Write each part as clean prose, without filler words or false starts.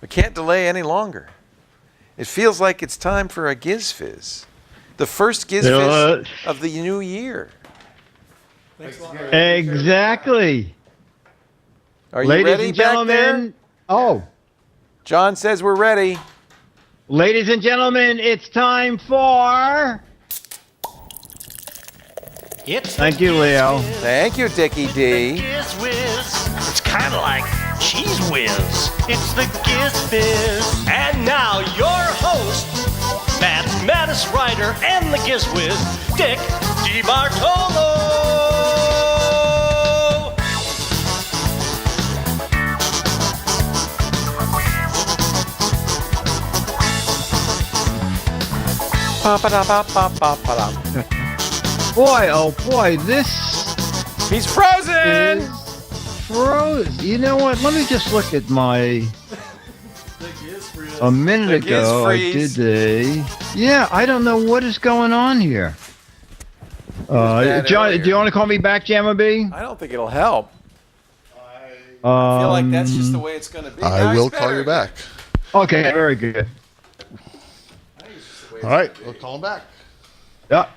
We can't delay any longer. It feels like it's time for a GizFiz. The first GizFiz of the new year. Exactly. Are you Ladies ready, and gentlemen? back Oh. John says we're ready. Ladies and gentlemen, it's time for... Thank you, Leo. Thank you, Dickie D. Giz Wiz. It's kind of like Cheese Whiz. It's the Giz Fiz. And now your host, mathematics writer and the Giz Wiz, Dick DeBartolo. Boy, oh boy, this He's frozen! is frozen. You know what? Let me just look at my... A minute ago, I did a... Yeah, I don't know what is going on here. John, do you want to call me back, Jamma B? I don't think it'll help. I feel like that's just the way it's going to be. I will call you back. Okay, very good. All right, we'll call him back. Yeah.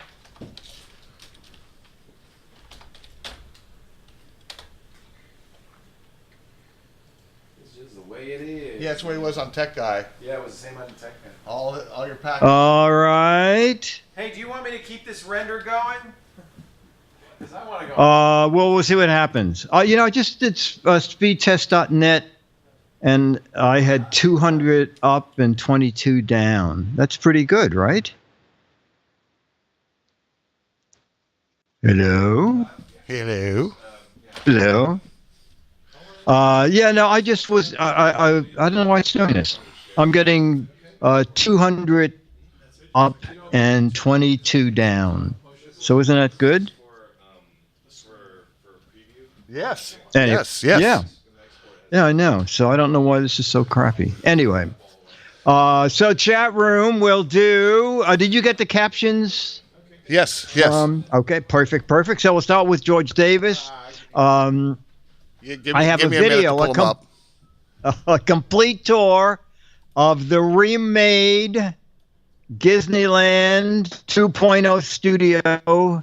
It's just the way it is. Yeah, that's where he was on Tech Guy. Yeah, it was the same on Tech Guy. All your packages. All right. Hey, do you want me to keep this render going? Because I want to go. Well, we'll see what happens. You know, I just did speedtest.net, and I had 200 up and 22 down. That's pretty good, right? Hello? Hello. Hello? Yeah, no, I just was... I don't know why it's doing this. I'm getting 200 up and 22 down. So isn't that good? Yes. Anyway, Yes. Yeah. Yeah, I know. So I don't know why this is so crappy. Anyway. So chat room will do... did you get the captions? Yes. Yes. Okay, perfect. So we'll start with George Davis. I have a video, a complete tour of the remade Disneyland 2.0 studio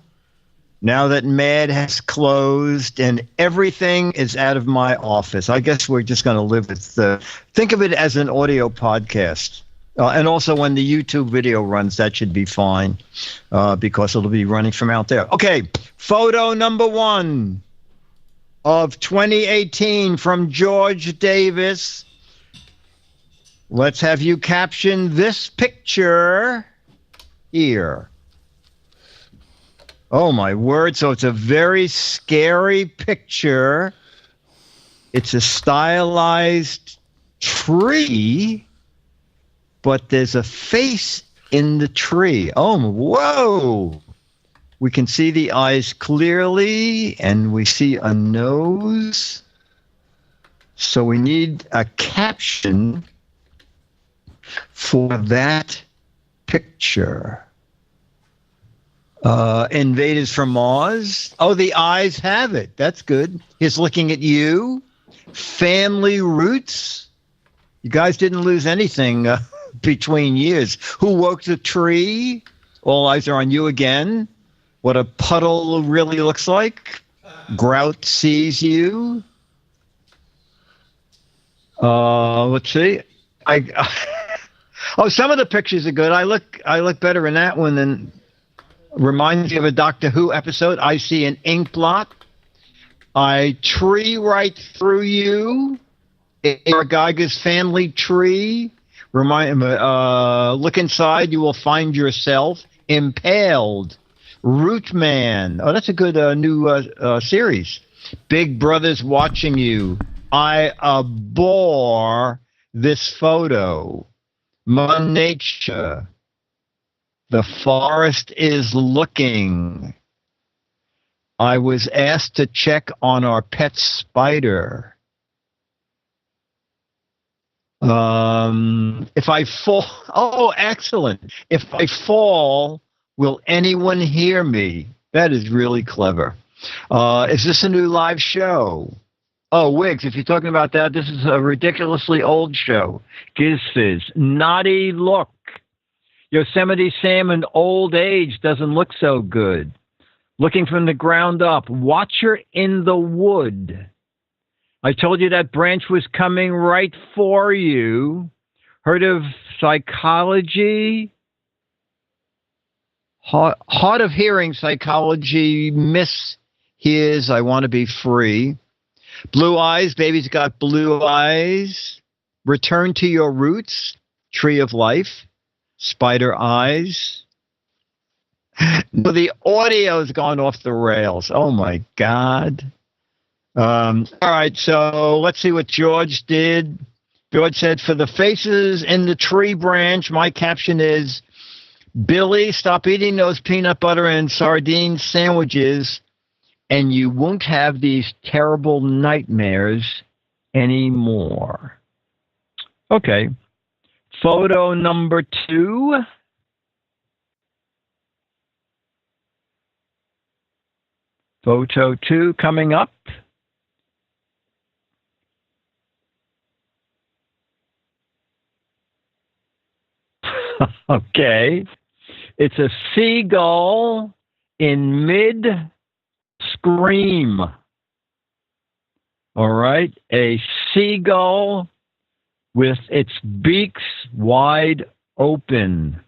now that Mad has closed and everything is out of my office. I guess we're just going to live with think of it as an audio podcast. And also when the YouTube video runs, that should be fine because it'll be running from out there. Okay, photo number 1 of 2018 from George Davis. Let's have you caption this picture here. Oh, my word. So it's a very scary picture. It's a stylized tree, but there's a face in the tree. Oh, whoa. We can see the eyes clearly, and we see a nose. So we need a caption for that picture. Invaders from Mars. Oh, the eyes have it. That's good. He's looking at you. Family roots. You guys didn't lose anything between years. Who woke the tree? All eyes are on you again. What a puddle really looks like. Grout sees you. Let's see. Some of the pictures are good. I look better in that one than... Reminds me of a Doctor Who episode. I see an ink blot. I tree right through you. Eric Geiger's family tree. Look inside. You will find yourself impaled. Root Man. Oh, that's a good new series. Big Brother's watching you. I abhor this photo. Mother Nature. The forest is looking. I was asked to check on our pet spider. If I fall, oh, excellent. If I fall, will anyone hear me? That is really clever. Is this a new live show? Oh, Wiggs, if you're talking about that, this is a ridiculously old show. GizFiz, Naughty Look. Yosemite Sam in old age doesn't look so good. Looking from the ground up. Watcher in the Wood. I told you that branch was coming right for you. Heard of psychology? Hard of hearing psychology. Miss hears I want to be free. Blue eyes, baby's got blue eyes. Return to your roots. Tree of life. Spider eyes. The audio's gone off the rails. Oh my God. All right, so let's see what George did. George said, for the faces in the tree branch, my caption is, Billy, stop eating those peanut butter and sardine sandwiches, and you won't have these terrible nightmares anymore. Okay. Photo number 2. Photo 2 coming up. Okay. It's a seagull in mid-scream. All right. A seagull with its beaks wide open.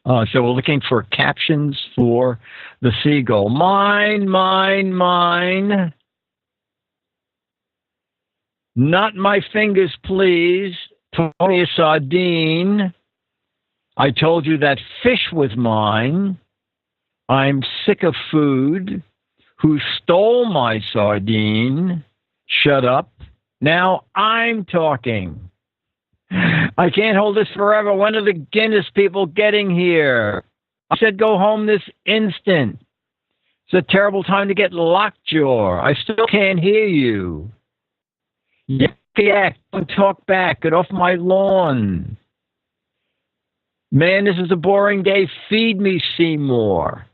So we're looking for captions for the seagull. Mine, mine, mine. Not my fingers, please. Tony a sardine. I told you that fish was mine. I'm sick of food. Who stole my sardine? Shut up. Now I'm talking. I can't hold this forever. When are the Guinness people getting here? I said go home this instant. It's a terrible time to get lockjaw. I still can't hear you. Yak, yak, don't talk back. Get off my lawn. Man, this is a boring day. Feed me, Seymour.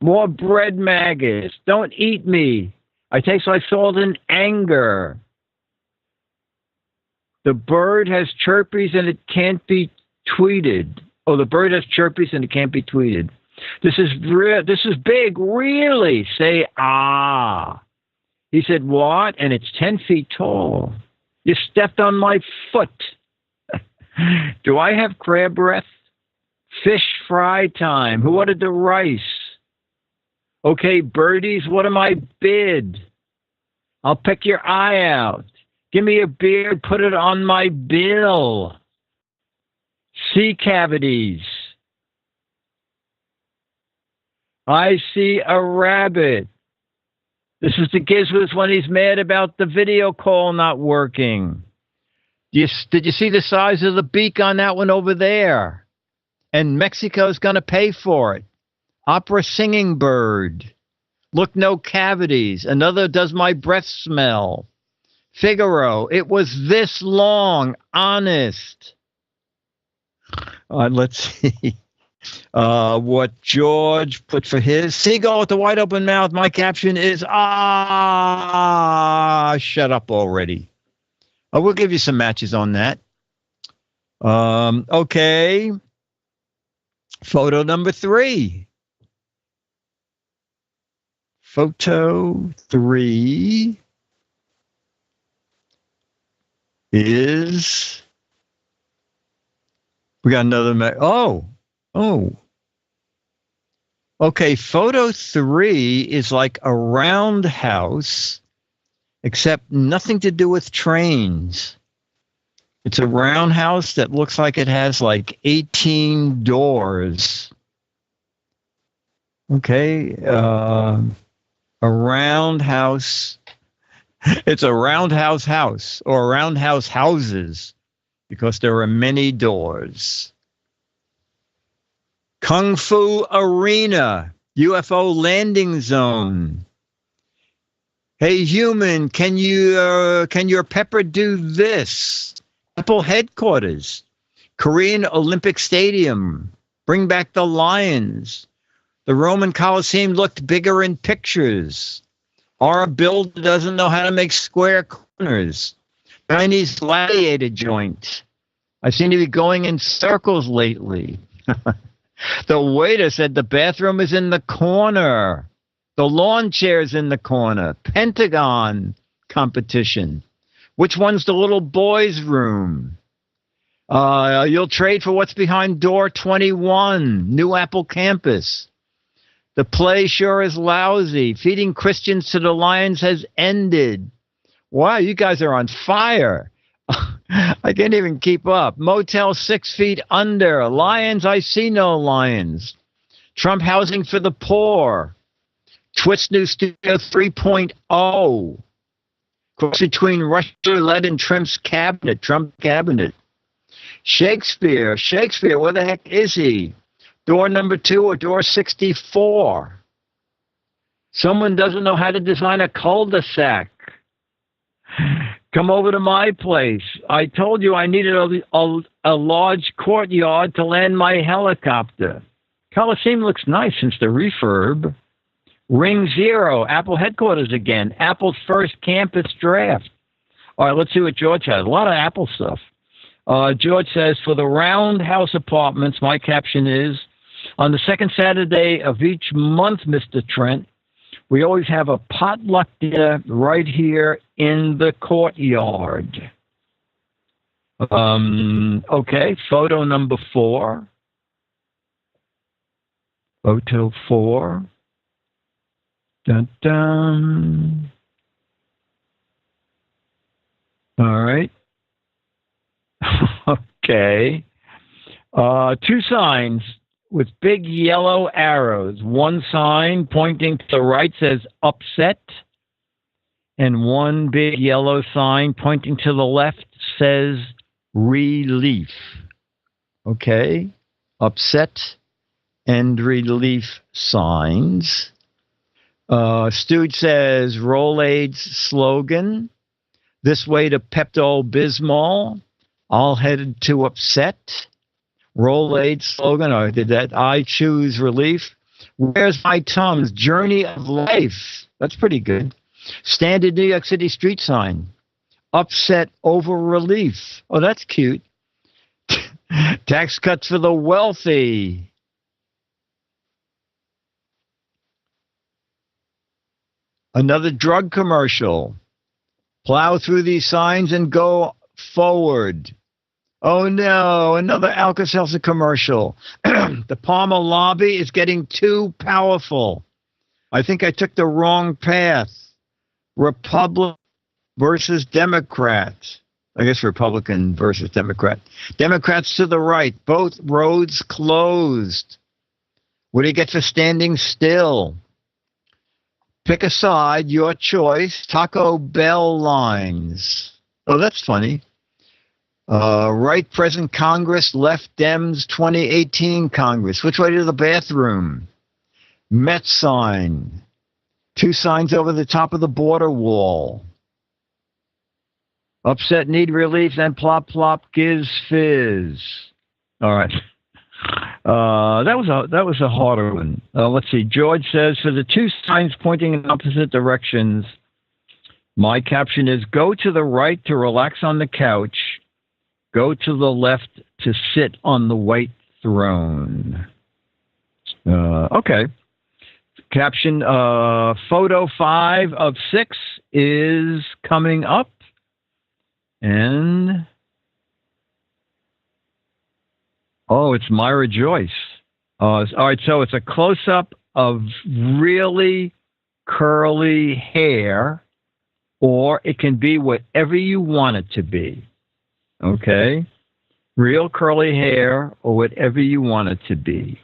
More bread maggots. Don't eat me. I taste like salt and anger. The bird has chirpies and it can't be tweeted. Oh, the bird has chirpies and it can't be tweeted. This is big, really. Say, ah. He said, what? And it's 10 feet tall. You stepped on my foot. Do I have crab breath? Fish fry time. Who ordered the rice? Okay, birdies, what am I bid? I'll pick your eye out. Give me a beard, put it on my bill. Sea cavities. I see a rabbit. This is the Gizfiz when he's mad about the video call not working. Did you see the size of the beak on that one over there? And Mexico's going to pay for it. Opera singing bird. Look, no cavities. Another does my breath smell. Figaro, it was this long, honest. Let's see what George put for his. Seagull with the wide open mouth. My caption is, shut up already. We'll give you some matches on that. Okay. Photo number 3. Photo 3 is, we got another, okay, photo 3 is like a roundhouse, except nothing to do with trains. It's a roundhouse that looks like it has like 18 doors. Okay, a roundhouse. It's a roundhouse house or roundhouse houses because there are many doors. Kung Fu Arena, UFO landing zone. Hey, human, can your pepper do this? Apple headquarters, Korean Olympic Stadium. Bring back the Lions. The Roman Colosseum looked bigger in pictures. Our builder doesn't know how to make square corners. Chinese gladiator joint. I seem to be going in circles lately. The waiter said the bathroom is in the corner. The lawn chair's in the corner. Pentagon competition. Which one's the little boy's room? You'll trade for what's behind door 21. New Apple campus. The play sure is lousy. Feeding Christians to the lions has ended. Wow, you guys are on fire. I can't even keep up. Motel 6 feet under. Lions, I see no lions. Trump housing for the poor. Twitch New Studio 3.0. Cross between Russia roulette and Trump's cabinet. Trump cabinet. Shakespeare, where the heck is he? Door number 2 or door 64? Someone doesn't know how to design a cul-de-sac. Come over to my place. I told you I needed a large courtyard to land my helicopter. Coliseum looks nice since the refurb. Ring 0, Apple headquarters again. Apple's first campus draft. All right, let's see what George has. A lot of Apple stuff. George says, for the Roundhouse Apartments, my caption is, on the second Saturday of each month, Mr. Trent, we always have a potluck dinner right here in the courtyard. Okay, photo number 4. Photo 4. Dun, dun. All right. Okay. 2 signs with big yellow arrows. One sign pointing to the right says upset, and one big yellow sign pointing to the left says relief. Okay. Upset and relief signs. Stooge says Rolaids slogan. This way to Pepto-Bismol. All headed to upset. Rolaids slogan, or did that I choose relief? Where's my Tums? Journey of life. That's pretty good. Standard New York City street sign. Upset over relief. Oh, that's cute. Tax cuts for the wealthy. Another drug commercial. Plow through these signs and go forward. Oh no, another Alka-Seltzer commercial. The Palmer lobby is getting too powerful. I think I took the wrong path. Republic versus Democrats. I guess Republican versus Democrat. Democrats to the right. Both roads closed. What do you get for standing still? Pick a side, your choice. Taco Bell lines. Oh, that's funny. Right present Congress, left Dems 2018 Congress. Which way to the bathroom? Met sign. 2 signs over the top of the border wall. Upset, need relief, then plop, plop, Giz Fiz. All right. That was a harder one. Let's see. George says, for the 2 signs pointing in opposite directions, my caption is, go to the right to relax on the couch. Go to the left to sit on the white throne. Okay. Caption, photo 5 of 6 is coming up. And, oh, it's Myra Joyce. All right, so it's a close-up of really curly hair, or it can be whatever you want it to be. Okay? Real curly hair or whatever you want it to be.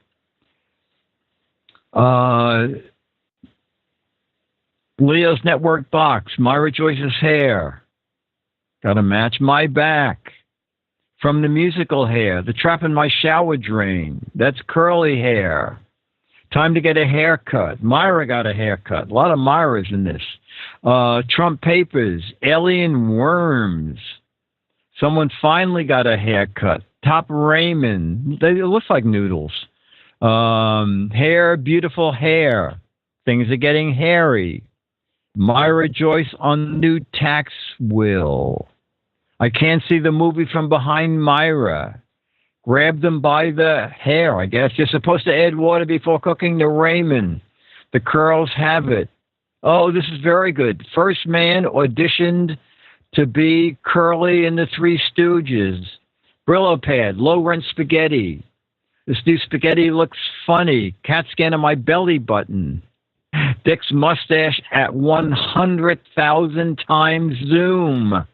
Leo's Network box. Myra Joyce's hair. Got to match my back. From the musical hair. The trap in my shower drain. That's curly hair. Time to get a haircut. Myra got a haircut. A lot of Myras in this. Trump papers. Alien worms. Someone finally got a haircut. Top ramen. It looks like noodles. Hair, beautiful hair. Things are getting hairy. Myra Joyce on new tax will. I can't see the movie from behind Myra. Grab them by the hair, I guess. You're supposed to add water before cooking the ramen. The curls have it. Oh, this is very good. First man auditioned to be Curly in the Three Stooges. Brillo pad, low-rent spaghetti. This new spaghetti looks funny. Cat scan on my belly button. Dick's mustache at 100,000 times zoom.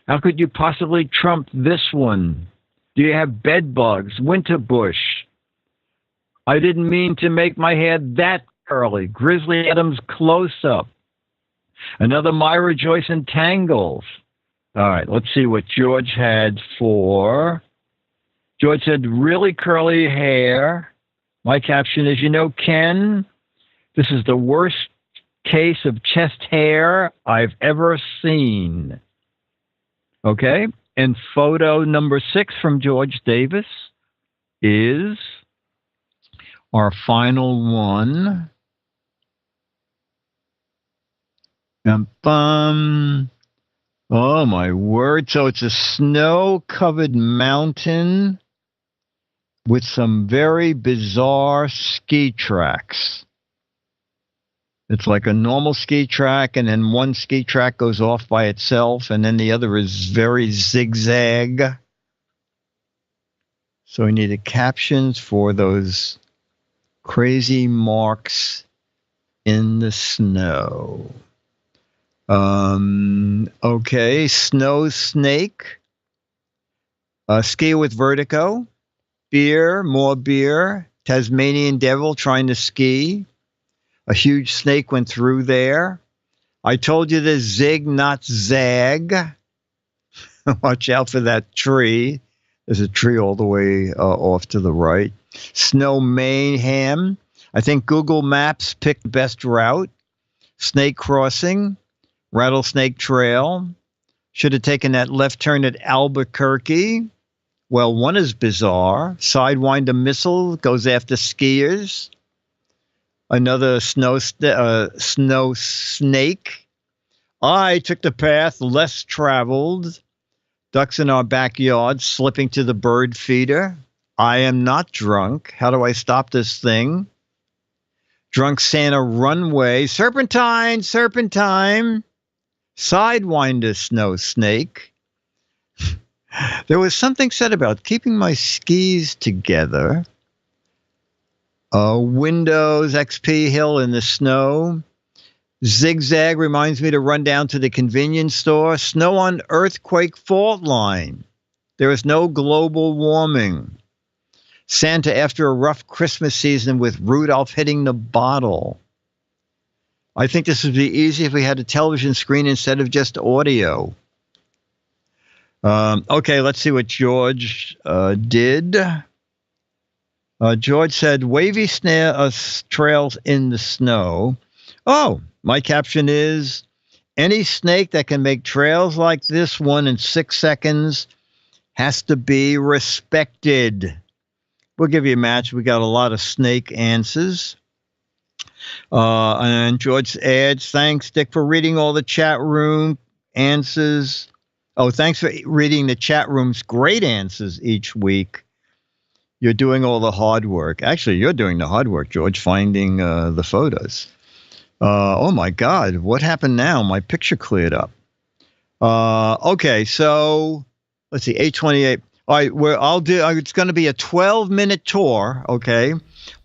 How could you possibly trump this one? Do you have bed bugs? Winter bush. I didn't mean to make my hair that curly. Grizzly Adams close-up. Another Myra Joyce in tangles. All right, let's see what George had for. George said, really curly hair. My caption is, Ken, this is the worst case of chest hair I've ever seen. Okay, and photo number 6 from George Davis is our final one. Oh, my word. So it's a snow-covered mountain with some very bizarre ski tracks. It's like a normal ski track, and then one ski track goes off by itself, and then the other is very zigzag. So we needed captions for those crazy marks in the snow. Okay, snow snake, ski with vertigo, beer, more beer, Tasmanian devil trying to ski. A huge snake went through there. I told you to zig, not zag. Watch out for that tree. There's a tree all the way off to the right. Snow mayhem. I think Google Maps picked the best route. Snake crossing. Rattlesnake Trail. Should have taken that left turn at Albuquerque. Well, one is bizarre. Sidewinder missile goes after skiers. Another snow snake. I took the path less traveled. Ducks in our backyard slipping to the bird feeder. I am not drunk. How do I stop this thing? Drunk Santa runway. Serpentine, serpentine. Sidewinder snow snake. There was something said about keeping my skis together. Windows, XP Hill in the snow. Zigzag reminds me to run down to the convenience store. Snow on earthquake fault line. There is no global warming. Santa after a rough Christmas season with Rudolph hitting the bottle. I think this would be easy if we had a television screen instead of just audio. Okay, let's see what George did. George said, wavy trails in the snow. Oh, my caption is, any snake that can make trails like this one in 6 seconds has to be respected. We'll give you a match. We got a lot of snake answers. And George adds, thanks, Dick, for reading all the chat room answers. Oh, thanks for reading the chat room's great answers each week. You're doing all the hard work. Actually, you're doing the hard work, George, finding the photos. Oh, my God. What happened now? My picture cleared up. Okay, so let's see, 8:28. All right, it's going to be a 12-minute tour, okay?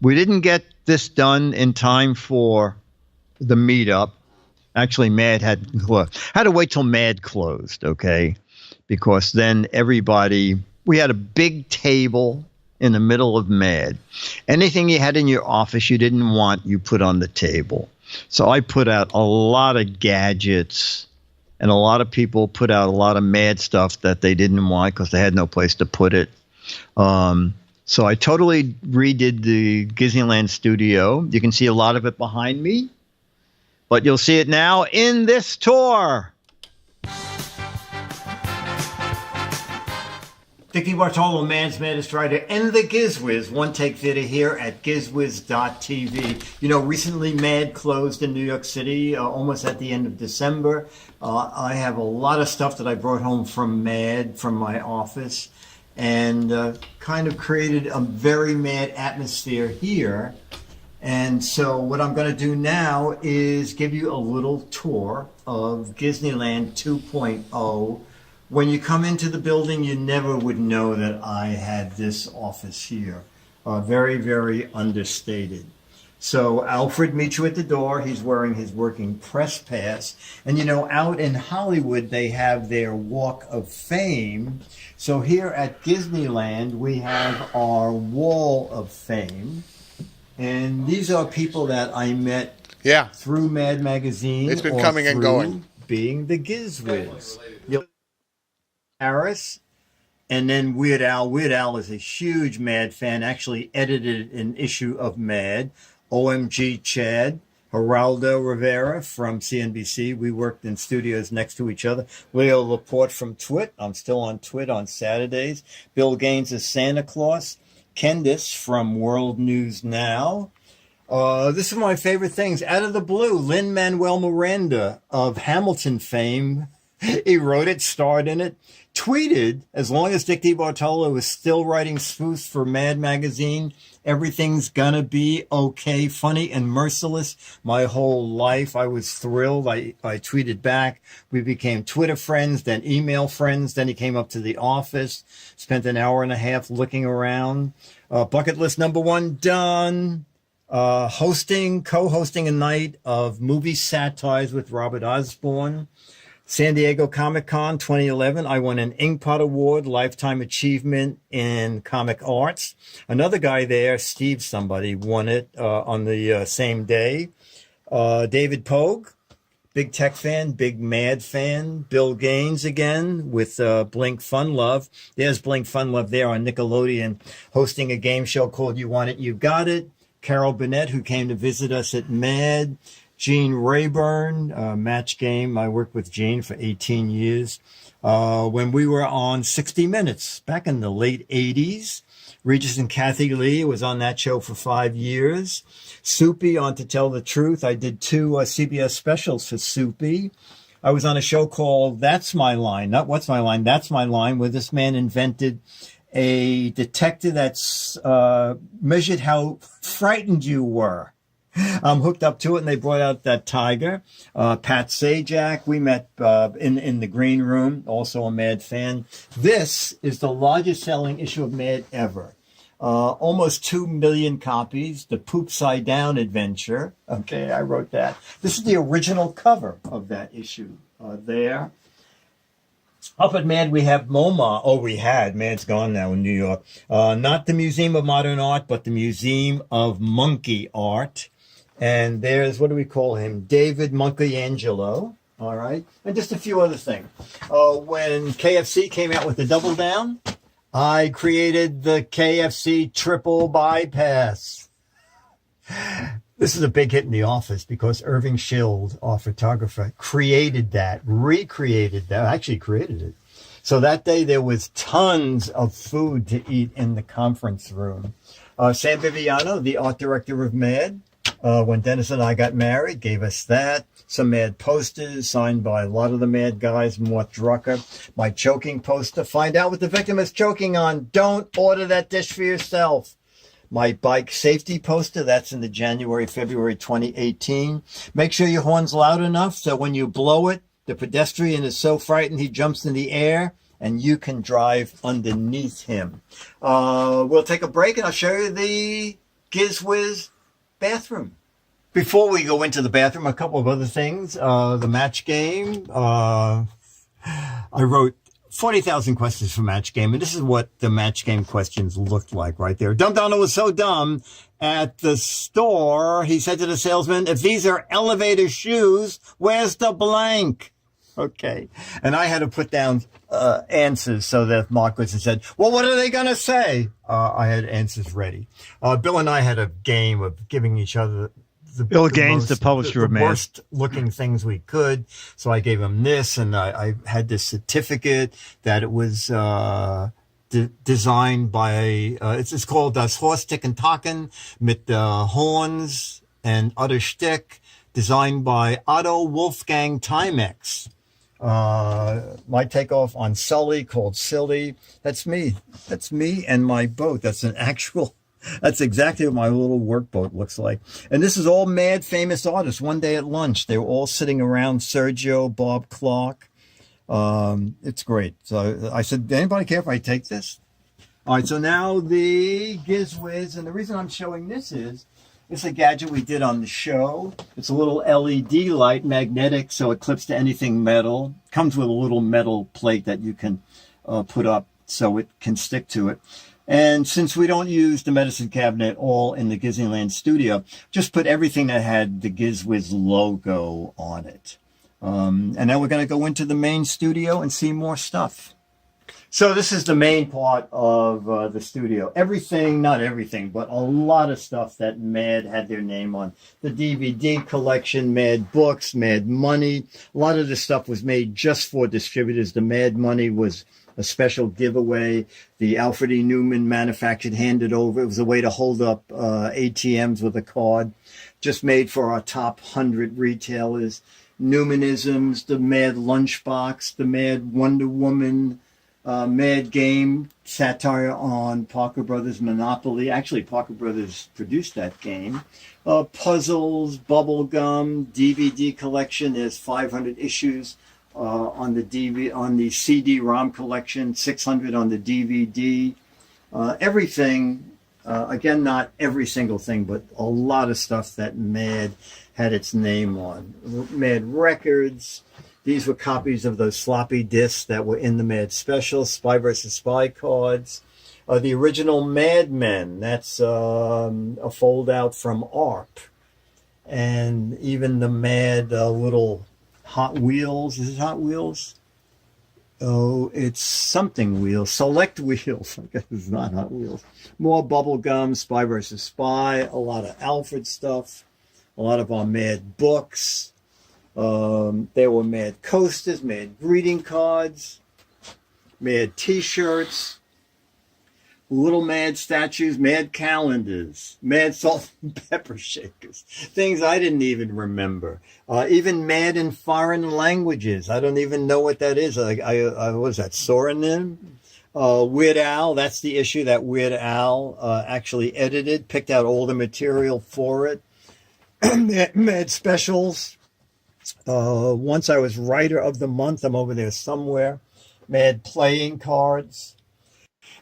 We didn't get this done in time for the meetup. Actually, Mad had to wait till Mad closed, okay? Because then we had a big table in the middle of Mad. Anything you had in your office you didn't want, you put on the table. So I put out a lot of gadgets, and a lot of people put out a lot of Mad stuff that they didn't want because they had no place to put it. So I totally redid the Disneyland studio. You can see a lot of it behind me, but you'll see it now in this tour. Dick DeBartolo, Man's Maddest Writer, and the GizWiz, One Take Theater here at GizWiz.tv. You know, recently Mad closed in New York City, almost at the end of December. I have a lot of stuff that I brought home from Mad, from my office, and kind of created a very Mad atmosphere here. And so what I'm going to do now is give you a little tour of Disneyland 2.0. When you come into the building, you never would know that I had this office here. Very, very understated. So Alfred meets you at the door. He's wearing his working press pass. And you know, out in Hollywood, they have their Walk of Fame. So here at Disneyland, we have our Wall of Fame. And these are people that I met through Mad Magazine. It's been coming and going. Being the GizWiz. Harris, and then Weird Al. Weird Al is a huge Mad fan, actually edited an issue of Mad. OMG Chad, Geraldo Rivera from CNBC. We worked in studios next to each other. Leo Laporte from Twit. I'm still on Twit on Saturdays. Bill Gaines is Santa Claus. Candice from World News Now. This is one of my favorite things. Out of the blue, Lin-Manuel Miranda of Hamilton fame. He wrote it, starred in it, tweeted, as long as Dick DeBartolo is still writing spoofs for Mad Magazine, everything's gonna be okay, funny and merciless. My whole life, I was thrilled. I tweeted back. We became Twitter friends, then email friends. Then he came up to the office, spent an hour and a half looking around. Bucket list number one done. Co-hosting a night of movie satires with Robert Osborne. San Diego Comic-Con 2011, I won an Inkpot Award, Lifetime Achievement in Comic Arts. Another guy there, Steve somebody, won it on the same day. David Pogue, big tech fan, big Mad fan. Bill Gaines again with Blink Fun Love. There's Blink Fun Love there on Nickelodeon, hosting a game show called You Want It, You Got It. Carol Burnett, who came to visit us at Mad. Gene Rayburn, Match Game. I worked with Gene for 18 years. When we were on 60 Minutes back in the late 80s, Regis and Kathy Lee was on that show for 5 years. Soupy on To Tell the Truth. I did 2 CBS specials for Soupy. I was on a show called That's My Line, not What's My Line, That's My Line, where this man invented a detector that's measured how frightened you were. I'm hooked up to it, and they brought out that tiger. Pat Sajak, we met in the green room, also a Mad fan. This is the largest selling issue of Mad ever. Almost 2 million copies, the Poop Side Down adventure. Okay, I wrote that. This is the original cover of that issue there. Up at Mad, we have MoMA. Oh, we had. Mad's gone now in New York. Not the Museum of Modern Art, but the Museum of Monkey Art. And there's, what do we call him? David Monkeyangelo. All right. And just a few other things. When KFC came out with the Double Down, I created the KFC Triple Bypass. This is a big hit in the office because Irving Schild, our photographer, recreated that, actually created it. So that day there was tons of food to eat in the conference room. Sam Viviano, the art director of Mad, when Dennis and I got married, gave us that. Some Mad posters signed by a lot of the Mad guys, Mort Drucker. My choking poster. Find out what the victim is choking on. Don't order that dish for yourself. My bike safety poster, that's in the February 2018. Make sure your horn's loud enough so when you blow it, the pedestrian is so frightened he jumps in the air and you can drive underneath him. We'll take a break and I'll show you the GizWiz bathroom. Before we go into the bathroom, a couple of other things. The Match Game. I wrote 40,000 questions for Match Game, and this is what the Match Game questions looked like right there. Dumb Donald was so dumb at the store, he said to the salesman, if these are elevator shoes, where's the blank? Okay. And I had to put down answers so that Mark was and said, well, what are they going to say? I had answers ready. Bill and I had a game of giving each other Bill Gaines, the publisher of Mad, worst looking things we could. So I gave him this, and I had this certificate that it was designed by, it's called Das Horst Ticken Tacken mit Horns and other Shtick, designed by Otto Wolfgang Timex. My takeoff on Sully, called Silly. That's me. That's me and my boat. That's exactly what my little workboat looks like. And this is all mad famous artists. One day at lunch, they were all sitting around Sergio, Bob Clark. It's great. So I said, anybody care if I take this? All right, so now the GizFiz, and the reason I'm showing this is, it's a gadget we did on the show. It's a little LED light, magnetic, so it clips to anything metal. Comes with a little metal plate that you can put up so it can stick to it. And since we don't use the medicine cabinet all in the Disneyland studio, just put everything that had the GizFiz logo on it. And now we're going to go into the main studio and see more stuff. So this is the main part of the studio. Everything, not everything, but a lot of stuff that Mad had their name on. The DVD collection, Mad Books, Mad Money. A lot of this stuff was made just for distributors. The Mad Money was a special giveaway. The Alfred E. Newman manufactured, handed over. It was a way to hold up ATMs with a card. Just made for our top 100 retailers. Newmanisms, the Mad Lunchbox, the Mad Wonder Woman, Mad Game, satire on Parker Brothers Monopoly. Actually, Parker Brothers produced that game. Puzzles, bubblegum, DVD collection. There's 500 issues on the CD-ROM collection, 600 on the DVD. Everything, again, not every single thing, but a lot of stuff that Mad had its name on. Mad Records. These were copies of those floppy disks that were in the Mad Special, Spy vs. Spy cards. The original Mad Men, that's a fold-out from ARP. And even the Mad little Hot Wheels. Is it Hot Wheels? Oh, it's something wheels. Select Wheels. I guess it's not Hot Wheels. More bubblegum, Spy vs. Spy, a lot of Alfred stuff, a lot of our Mad books. There were Mad coasters, Mad greeting cards, Mad t-shirts, little Mad statues, Mad calendars, Mad salt and pepper shakers, things I didn't even remember. Even Mad in foreign languages. I don't even know what that is. I was that Soranim? Weird Al, that's the issue that Weird Al actually edited, picked out all the material for it. Mad specials. Once I was writer of the month. I'm over there somewhere. Mad playing cards.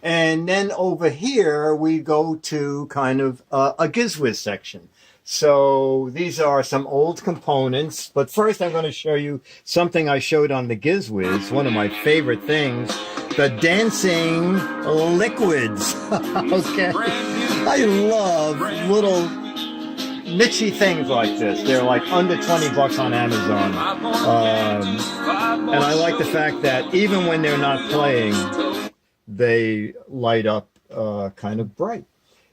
And then over here, we go to kind of a GizFiz section. So these are some old components. But first, I'm going to show you something I showed on the GizFiz, one of my favorite things, the dancing liquids. Okay. I love little niche things like this. They're like under $20 on Amazon. And I like the fact that even when they're not playing, they light up kind of bright.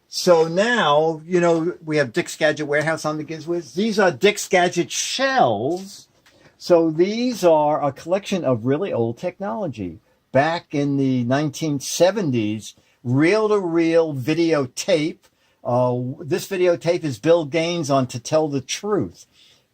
So now, you know, we have Dick's Gadget Warehouse on the GizFiz. These are Dick's Gadget shelves. So these are a collection of really old technology. Back in the 1970s, reel-to-reel videotape. This videotape is Bill Gaines on To Tell the Truth.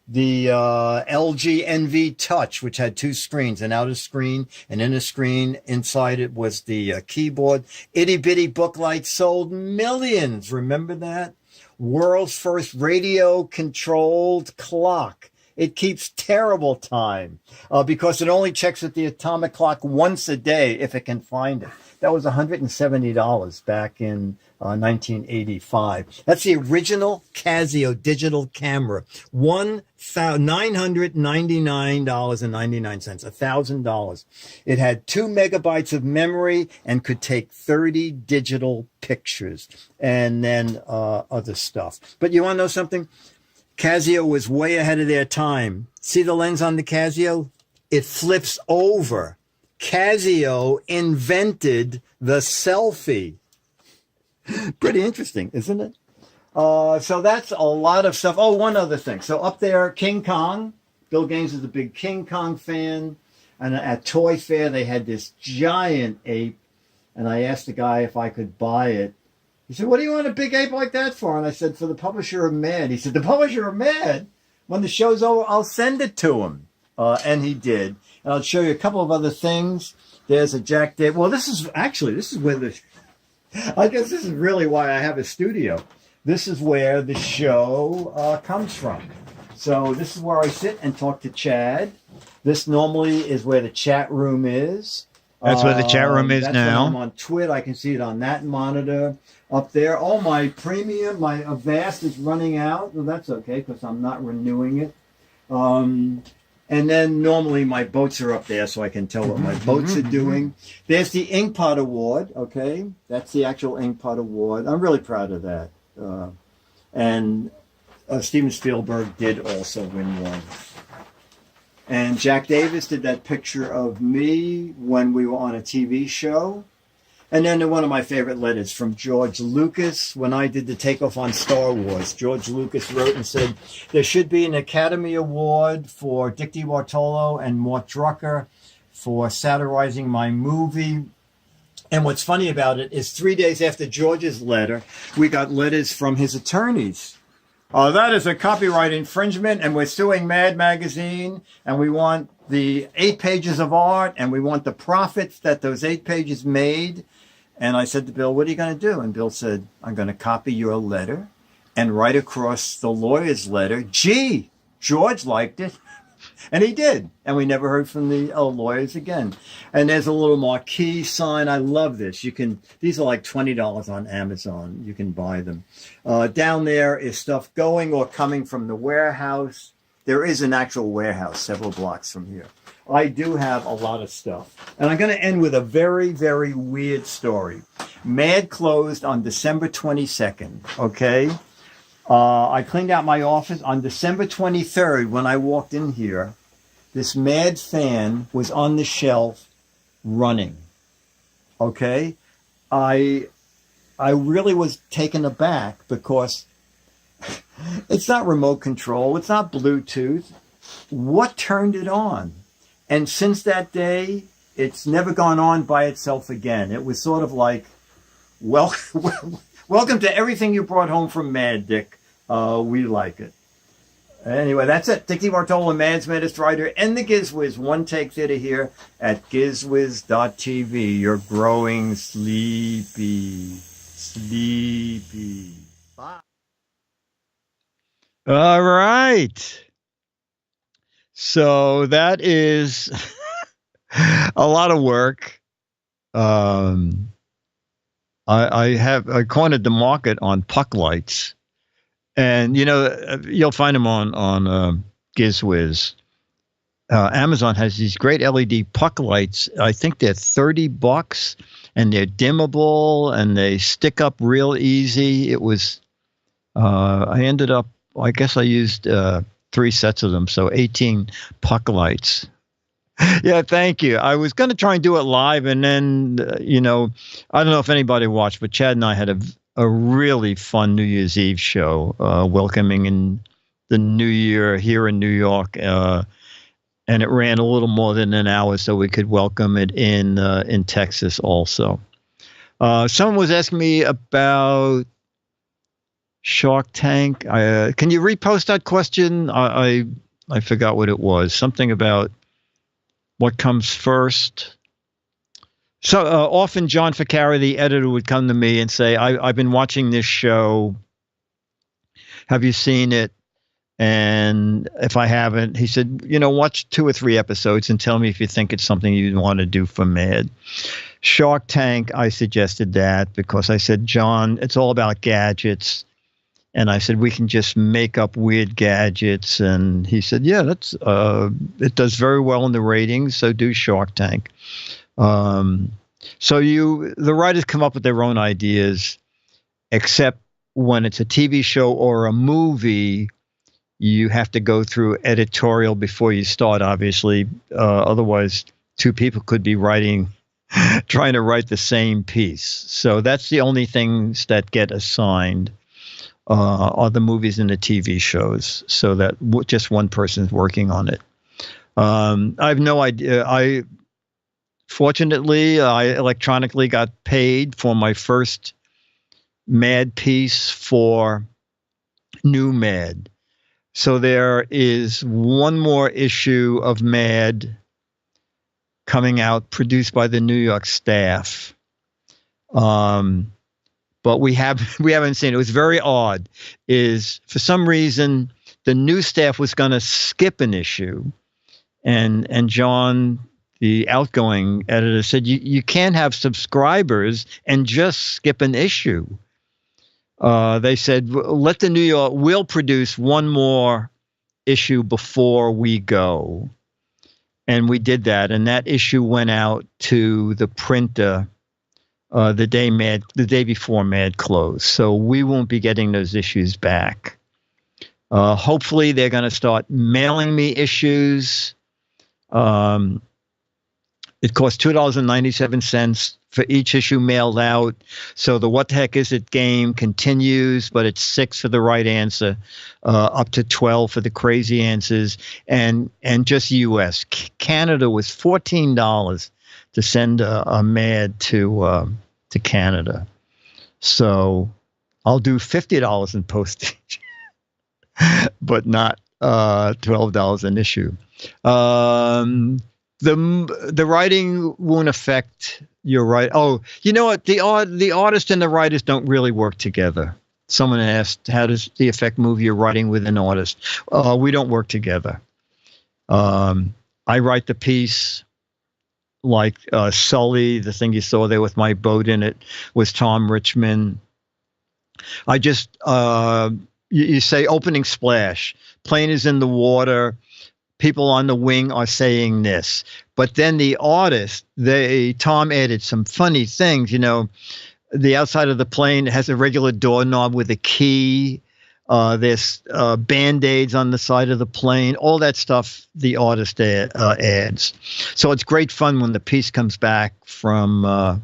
The LG NV Touch, which had two screens, an outer screen and inner screen. Inside it was the keyboard. Itty Bitty Booklight sold millions. Remember that? World's first radio-controlled clock. It keeps terrible time because it only checks with the atomic clock once a day if it can find it. That was $170 back in 1985. That's the original Casio digital camera. $999.99, $1,000. It had 2 megabytes of memory and could take 30 digital pictures and then other stuff. But you want to know something? Casio was way ahead of their time. See the lens on the Casio? It flips over. Casio invented the selfie. Pretty interesting, isn't it? So that's a lot of stuff. Oh, one other thing. So up there, King Kong. Bill Gaines is a big King Kong fan. And at Toy Fair, they had this giant ape and I asked the guy if I could buy it. He said, "What do you want a big ape like that for?" And I said, "For the publisher of Mad." He said, "The publisher of Mad? When the show's over, I'll send it to him." And he did. And I'll show you a couple of other things. There's a Jack Davis. Well, this is where I guess this is really why I have a studio. This is where the show comes from. So this is where I sit and talk to Chad. This normally is where the chat room is. That's where the chat room is that's now. When I'm on Twitter. I can see it on that monitor up there. Oh, my premium, my Avast is running out. Well, that's okay because I'm not renewing it. And then normally my boats are up there so I can tell what my boats are doing. There's the Inkpot Award, okay? That's the actual Inkpot Award. I'm really proud of that. And Steven Spielberg did also win one. And Jack Davis did that picture of me when we were on a TV show. And then one of my favorite letters from George Lucas when I did the takeoff on Star Wars. George Lucas wrote and said, there should be an Academy Award for Dick DeBartolo and Mort Drucker for satirizing my movie. And what's funny about it is 3 days after George's letter, we got letters from his attorneys. That is a copyright infringement, and we're suing Mad Magazine, and we want the 8 pages of art, and we want the profits that those 8 pages made. And I said to Bill, what are you going to do? And Bill said, I'm going to copy your letter and write across the lawyer's letter, gee, George liked it. And he did. And we never heard from the lawyers again. And there's a little marquee sign. I love this. These are like $20 on Amazon. You can buy them. Down there is stuff going or coming from the warehouse. There is an actual warehouse several blocks from here. I do have a lot of stuff. And I'm going to end with a very, very weird story. Mad closed on December 22nd, okay? I cleaned out my office on December 23rd when I walked in here. This Mad fan was on the shelf running, okay? I really was taken aback because it's not remote control. It's not Bluetooth. What turned it on? And since that day, it's never gone on by itself again. It was sort of like, welcome to everything you brought home from Mad, Dick. We like it. Anyway, that's it. Dick DeBartolo, Mad's Maddest Writer, and the GizWiz One Take Theater here at GizWiz.tv. You're growing sleepy. Bye. All right. So that is a lot of work. I cornered the market on puck lights, and you'll find them on GizWiz. Amazon has these great LED puck lights. I think they're $30, and they're dimmable, and they stick up real easy. It was. I ended up. I guess I used 3 sets of them, so 18 puck lights. Yeah, thank you. I was going to try and do it live, and then, I don't know if anybody watched, but Chad and I had a really fun New Year's Eve show, welcoming in the new year here in New York, and it ran a little more than an hour, so we could welcome it in Texas also. Someone was asking me about Shark Tank. Can you repost that question? I forgot what it was. Something about what comes first. So often John Ficarra, the editor, would come to me and say, I've been watching this show. Have you seen it? And if I haven't, he said, watch 2 or 3 episodes and tell me if you think it's something you'd want to do for Mad. Shark Tank, I suggested that because I said, John, it's all about gadgets. And I said, we can just make up weird gadgets. And he said, yeah, that's it does very well in the ratings, so do Shark Tank. So the writers come up with their own ideas, except when it's a TV show or a movie, you have to go through editorial before you start, obviously. Otherwise, 2 people could be trying to write the same piece. So that's the only things that get assigned. Are the movies and the TV shows, so that just one person's working on it. I have no idea. Fortunately, I electronically got paid for my first Mad piece for New Mad. So there is one more issue of Mad coming out, produced by the New York staff. But we haven't seen it. It was very odd. Is for some reason the new staff was going to skip an issue, and John, the outgoing editor, said you can't have subscribers and just skip an issue. They said let the New York. We'll produce one more issue before we go, and we did that. And that issue went out to the printer the day before Mad closed. So we won't be getting those issues back. Hopefully they're going to start mailing me issues. It costs $2.97 for each issue mailed out. So the What the Heck Is It game continues, but it's $6 for the right answer, up to $12 for the crazy answers, and just U.S. Canada was $14 to send a Mad to Canada. So I'll do $50 in postage, but not $12 an issue. The writing won't affect your right. Oh, you know what? The artist and the writers don't really work together. Someone asked, how does the effect move your writing with an artist? We don't work together. I write the piece. Like Sully, the thing you saw there with my boat in it was Tom Richmond. I just, you say opening splash, plane is in the water, people on the wing are saying this. But then the artist, Tom added some funny things, the outside of the plane has a regular doorknob with a key. There's Band-Aids on the side of the plane, all that stuff the artist adds. So it's great fun when the piece comes back from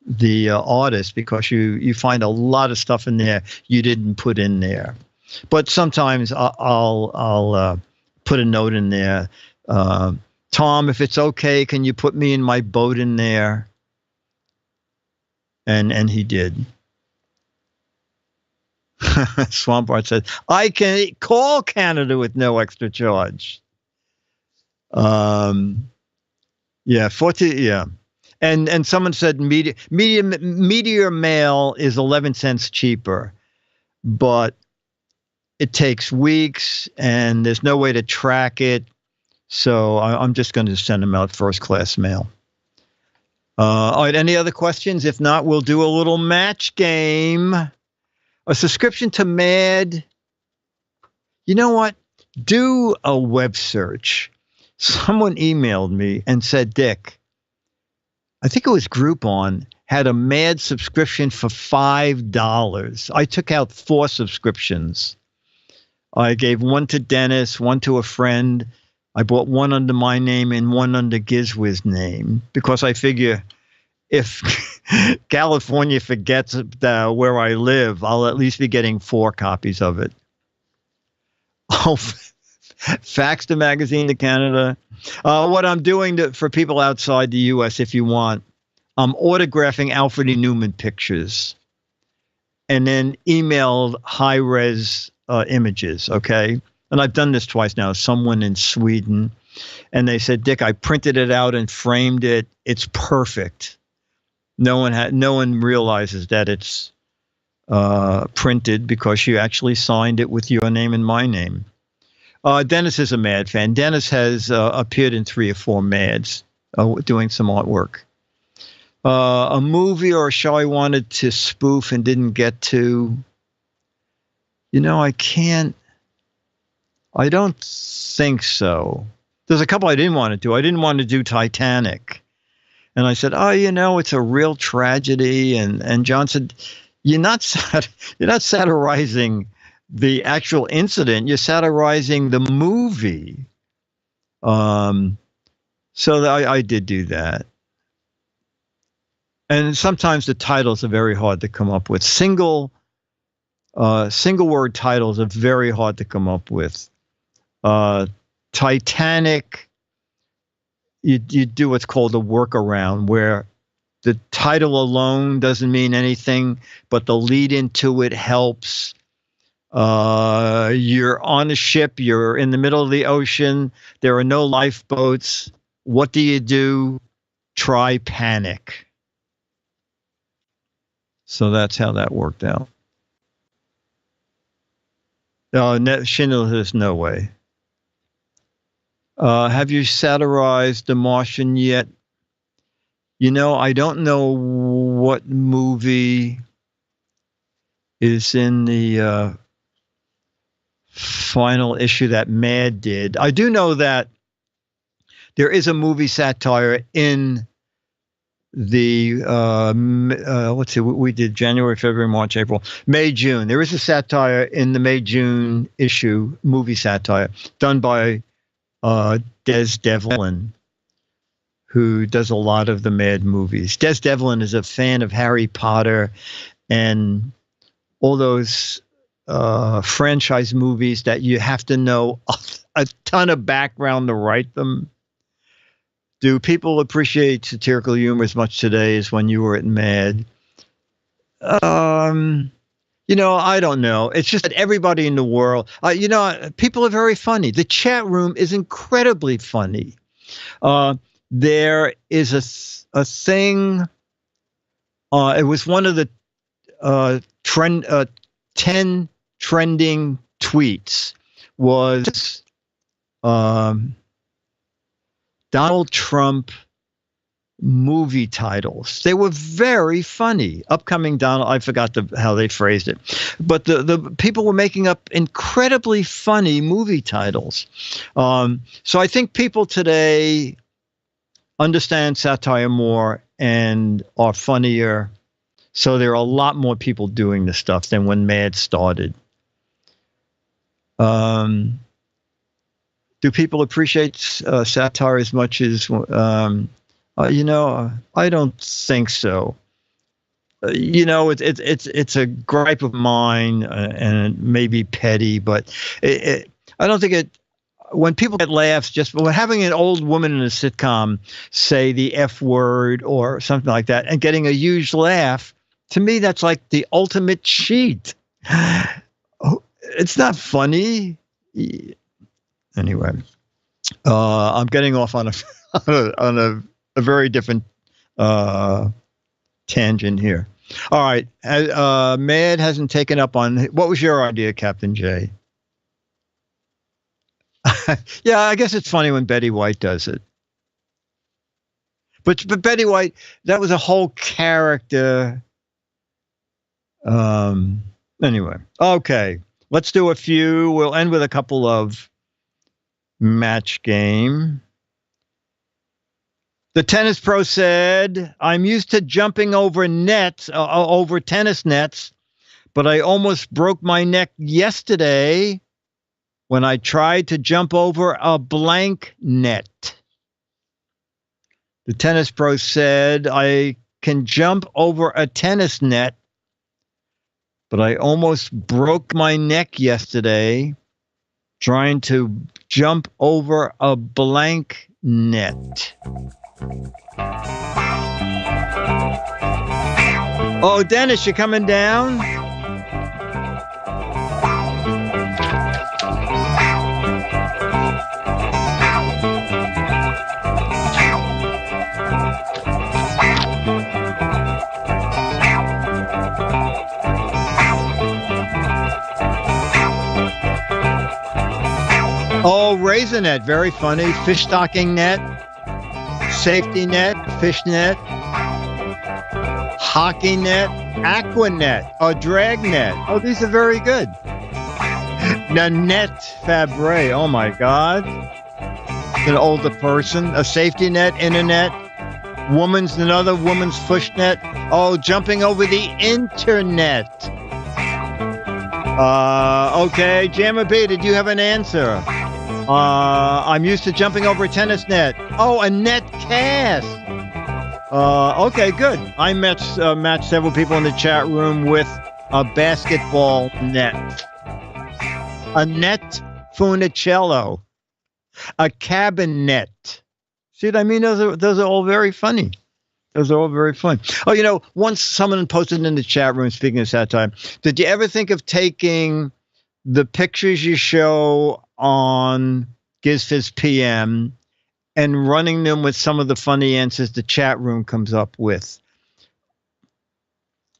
the artist, because you find a lot of stuff in there you didn't put in there. But sometimes I'll put a note in there. Tom, if it's okay, can you put me in my boat in there? And he did. Swampart says, I can call Canada with no extra charge. Yeah, 40, yeah. And someone said Meteor Mail is 11 cents cheaper, but it takes weeks and there's no way to track it. So I'm just going to send them out first class mail. All right, any other questions? If not, we'll do a little match game. A subscription to Mad. You know what? Do a web search. Someone emailed me and said, Dick, I think it was Groupon, had a Mad subscription for $5. I took out 4 subscriptions. I gave one to Dennis, one to a friend. I bought one under my name and one under GizFiz name, because I figure if California forgets where I live, I'll at least be getting 4 copies of it. I'll fax the magazine to Canada. What I'm doing for people outside the U.S., if you want, I'm autographing Alfred E. Newman pictures and then emailed high-res images, okay? And I've done this twice now. Someone in Sweden, and they said, Dick, I printed it out and framed it. It's perfect. No one realizes that it's printed, because you actually signed it with your name and my name. Dennis is a Mad fan. Dennis has appeared in 3 or 4 Mads, doing some artwork. A movie or a show I wanted to spoof and didn't get to. I don't think so. There's a couple I didn't want to do. I didn't want to do Titanic. And I said, it's a real tragedy. And John said, you're not satirizing the actual incident. You're satirizing the movie. So I did do that. And sometimes the titles are very hard to come up with. Single word titles are very hard to come up with. Titanic you do what's called a workaround, where the title alone doesn't mean anything, but the lead into it helps. You're on a ship, you're in the middle of the ocean, there are no lifeboats. What do? Try panic. So that's how that worked out. Schindler's No Way. Have you satirized The Martian yet? I don't know what movie is in the final issue that Mad did. I do know that there is a movie satire in the let's see, we did January, February, March, April, May, June. There is a satire in the May, June issue, movie satire done by Des Devlin, who does a lot of the Mad movies. Des Devlin is a fan of Harry Potter and all those franchise movies that you have to know a ton of background to write them. Do people appreciate satirical humor as much today as when you were at Mad? I don't know. It's just that everybody in the world, people are very funny. The chat room is incredibly funny. There is a thing. It was one of the 10 trending tweets was Donald Trump movie titles. They were very funny. Upcoming Donald, I forgot how they phrased it, but the people were making up incredibly funny movie titles. So I think people today understand satire more and are funnier. So there are a lot more people doing this stuff than when Mad started. Do people appreciate satire as much as, I don't think so. It's a gripe of mine and maybe petty, but I don't think it, when people get laughs, just having an old woman in a sitcom say the F word or something like that and getting a huge laugh, to me, that's like the ultimate cheat. It's not funny. Anyway, I'm getting off on a very different tangent here. All right, Mad hasn't taken up on. What was your idea, Captain J? Yeah, I guess it's funny when Betty White does it. But Betty White, that was a whole character. Anyway, okay, let's do a few. We'll end with a couple of match game. The tennis pro said, I'm used to jumping over nets, over tennis nets, but I almost broke my neck yesterday when I tried to jump over a blank net. The tennis pro said, I can jump over a tennis net, but I almost broke my neck yesterday trying to jump over a blank net. Oh, Dennis, you coming down? Oh, raisin net, very funny. Fish stocking net, safety net, fish net, hockey net, aqua net, a drag net. Oh, these are very good. Nanette Fabre, oh my God. An older person. A safety net, internet. Another woman's fish net. Oh, jumping over the internet. Okay, Jammer B, did you have an answer? I'm used to jumping over a tennis net. Oh, a net cast. Okay, good. I matched several people in the chat room with a basketball net. A net funicello. A cabinet. See what I mean? Those are all very funny. Those are all very fun. Oh, once someone posted in the chat room, speaking of satire, did you ever think of taking the pictures you show on GizFiz PM and running them with some of the funny answers the chat room comes up with?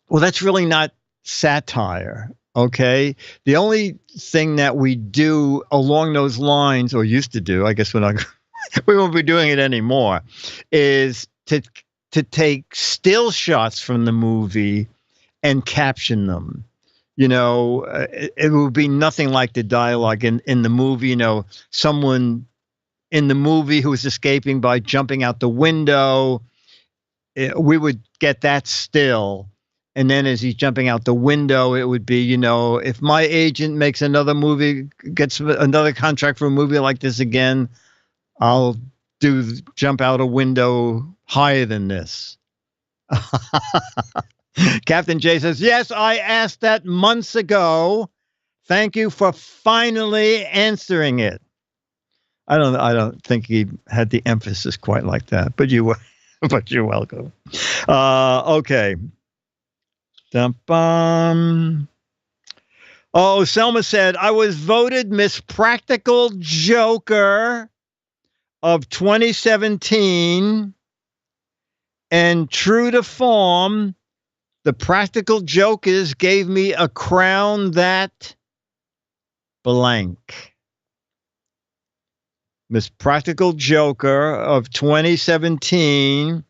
Well, that's really not satire, okay? The only thing that we do along those lines, or used to do, I guess we won't be doing it anymore, is to take still shots from the movie and caption them. It would be nothing like the dialogue in the movie. Someone in the movie who was escaping by jumping out the window, we would get that still. And then as he's jumping out the window, it would be, if my agent makes gets another contract for a movie like this again, I'll jump out a window higher than this. Captain J says, yes, I asked that months ago. Thank you for finally answering it. I don't think he had the emphasis quite like that, but you're welcome. Okay. Dum-bum. Oh, Selma said, I was voted Miss Practical Joker of 2017, and true to form, the Practical Jokers gave me a crown that blank. Miss Practical Joker of 2017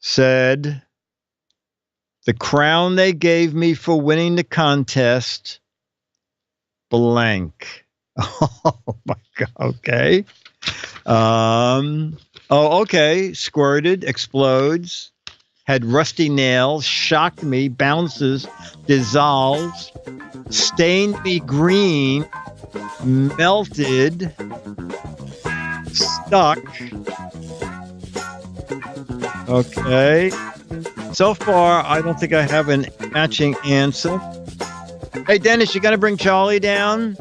said, the crown they gave me for winning the contest, blank. Oh my God. Okay. Okay. Squirted, explodes, had rusty nails, shocked me, bounces, dissolves, stained me green, melted, stuck. Okay. So far, I don't think I have a matching answer. Hey, Dennis, you gonna bring Charlie down?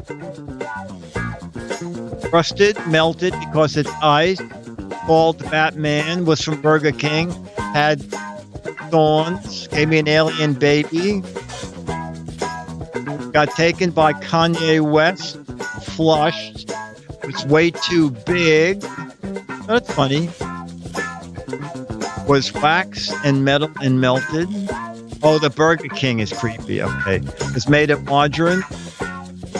Rusted, melted because it's ice. Called Batman, was from Burger King. Had thorns, gave me an alien baby. Got taken by Kanye West. Flushed. Was way too big. That's funny. Was wax and metal and melted. Oh, the Burger King is creepy. Okay. It's made of margarine.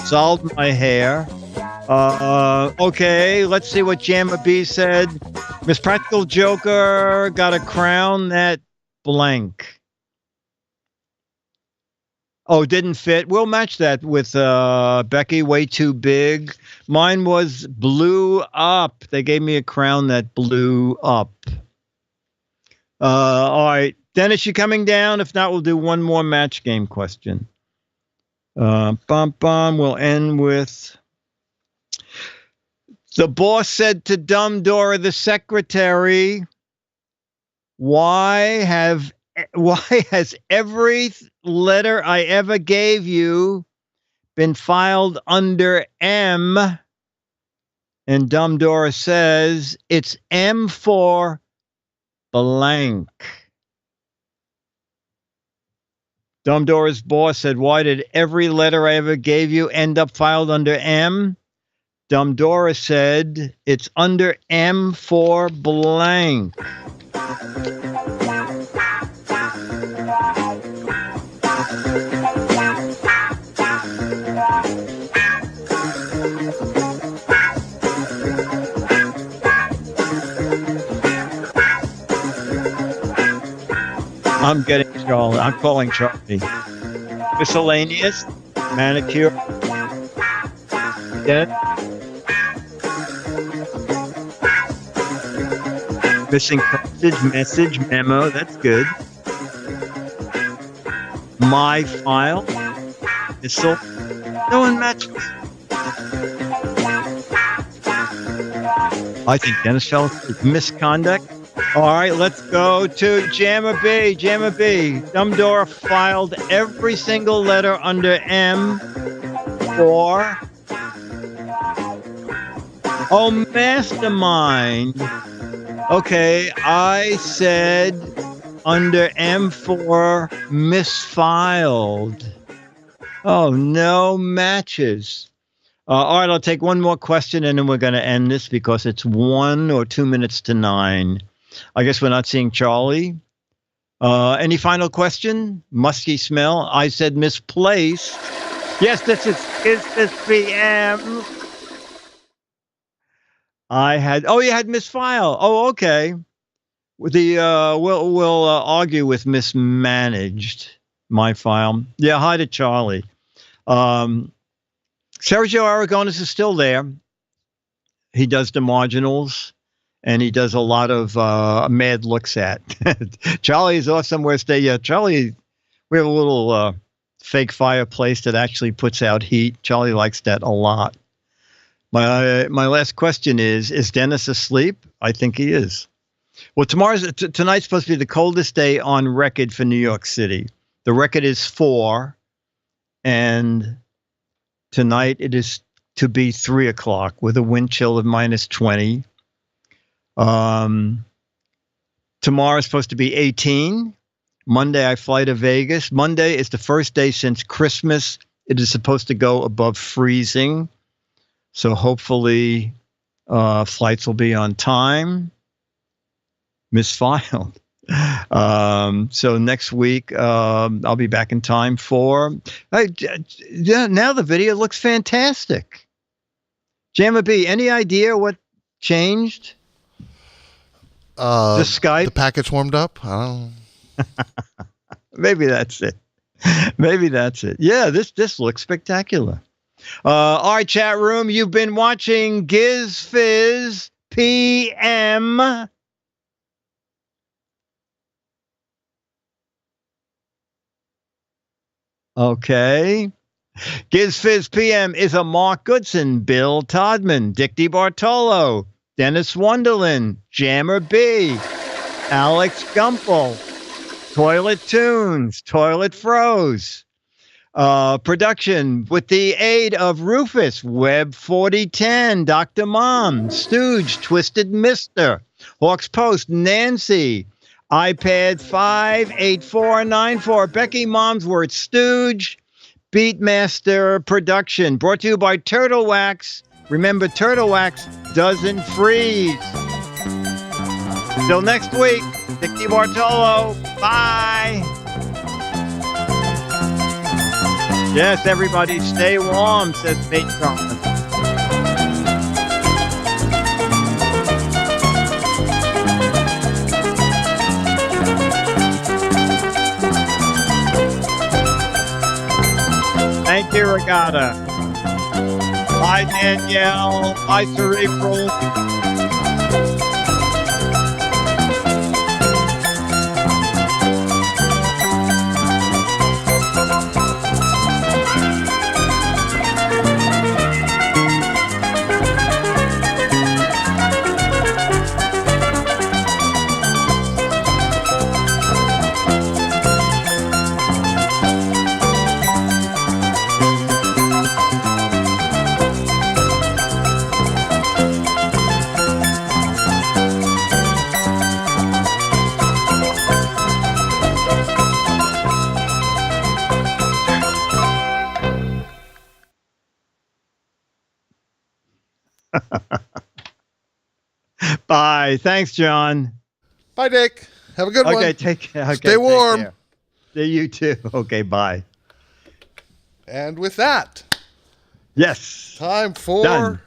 Solved my hair. Okay, let's see what Jamma B said. Miss Practical Joker got a crown that blank. Oh, didn't fit. We'll match that with Becky, way too big. Mine was blew up. They gave me a crown that blew up. All right. Dennis, you coming down? If not, we'll do one more match game question. We'll end with... The boss said to Dumb Dora, the secretary, why has every letter I ever gave you been filed under M? And Dumb Dora says, it's M for blank. Dumb Dora's boss said, why did every letter I ever gave you end up filed under M? Dumb Dora said, it's under M for blank. I'm getting Charlie. I'm calling Charlie. Miscellaneous, manicure. Yeah. Missing message, memo. That's good. My file. Missile. No one matches. I think Dennis fell asleep. Misconduct. All right, let's go to Jamma B. Jamma B. Dumb Dora filed every single letter under M for Oh, mastermind. Okay, I said under M4 misfiled. Oh, no matches. All right, I'll take one more question and then we're going to end this because it's 1 or 2 minutes to 9. I guess we're not seeing Charlie. Any final question? Musky smell. I said misplaced. Yes, this is PM. I had. Oh, you had misfile. Oh, okay. We'll argue with mismanaged my file. Yeah, hi to Charlie. Sergio Aragonis is still there. He does the marginals, and he does a lot of mad looks at. Charlie is off somewhere. Charlie, we have a little fake fireplace that actually puts out heat. Charlie likes that a lot. My last question is Dennis asleep? I think he is. Well, tonight's supposed to be the coldest day on record for New York City. The record is 4, and tonight it is to be 3 o'clock with a wind chill of -20. Tomorrow is supposed to be 18. Monday, I fly to Vegas. Monday is the first day since Christmas. It is supposed to go above freezing. So hopefully flights will be on time. Misfiled. So next week, I'll be back in time for... now the video looks fantastic. Jammer B, any idea what changed? The Skype? The packet's warmed up? I don't know. Maybe that's it. Maybe that's it. Yeah, this looks spectacular. All right, chat room, you've been watching GizFiz PM. Okay. GizFiz PM is a Mark Goodson, Bill Todman, Dick DeBartolo, Dennis Wonderland, Jammer B, Alex Gumpel, Toilet Tunes, Toilet Froze. Production with the aid of Rufus, Web 4010, Dr. Mom, Stooge, Twisted Mister, Hawks Post, Nancy, iPad 58494, Becky Momsworth, Stooge, Beatmaster Production, brought to you by Turtle Wax. Remember, Turtle Wax doesn't freeze. Till next week, Dick DeBartolo. Bye. Yes, everybody stay warm, says Nate Carlin. Thank you, Regatta. Bye, Danielle. Bye, Cerebral. Bye. Thanks, John. Bye, Dick. Have a good one. Okay, take care. Okay, Stay warm. Take care. Yeah, you too. Okay, bye. And with that, yes. Time for Done.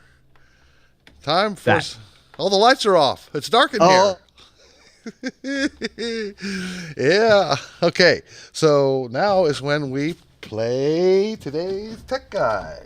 That. Oh, the lights are off. It's dark in here. Yeah. Okay. So now is when we play today's tech guy.